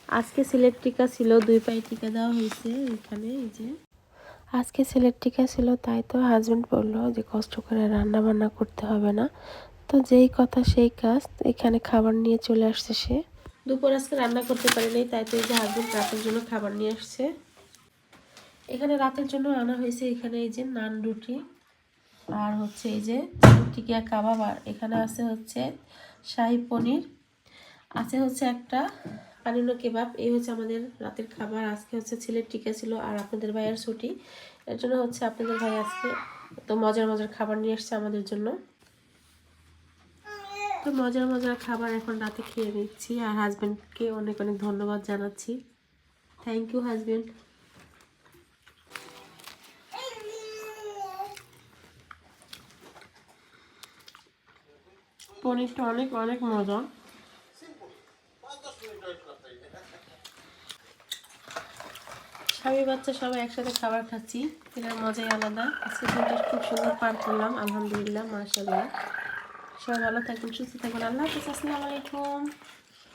আজকে সিলেট টিকা ছিল, 2 পায়ে টিকা দেওয়া হয়েছে এখানে। এই যে আজকে সিলেট টিকা ছিল, তাই তো হাজবেন্ড বললো যে কষ্ট করে রান্না বান্না করতে হবে না। তো যেই কথা সেই কাজ, এখানে খাবার নিয়ে চলে আসছে সে। দুপুর আজকে রান্না করতে পারিনি, তাই তো এই যে হাজবেন্ড রাতের জন্য খাবার নিয়ে আসছে। এখানে রাতের জন্য আনা হয়েছে এখানে এই যে নান রুটি, আর হচ্ছে এই যে টিকিয়া কাবাব, আর এখানে আছে হচ্ছে শাহী পনির, আছে হচ্ছে একটা পানিনো কেবাব। এই হচ্ছে আমাদের রাতের খাবার। আজকে হচ্ছে ছেলের টিকা ছিল আর আপনাদের ভাইয়ের ছুটি, এর জন্য হচ্ছে আপনাদের ভাই আজকে তো মজার মজার খাবার নিয়ে এসছে আমাদের জন্য। তো মজার মজার খাবার এখন রাতে খেয়ে নিচ্ছি, আর হাজব্যান্ডকে অনেক অনেক ধন্যবাদ জানাচ্ছি। Thank you husband. পনিরটা অনেক অনেক মজা। স্বামী বাচ্চা সবাই একসাথে খাবার খাচ্ছি, এটার মজাই আলাদা। আজকে দিনটা খুব সুন্দর পার করলাম, আলহামদুলিল্লাহ, মাশাআল্লাহ। সবাই ভালো থাকবেন, সুস্থ থাকবেন। আল্লাহ হাফেজ, আসসালামু আলাইকুম।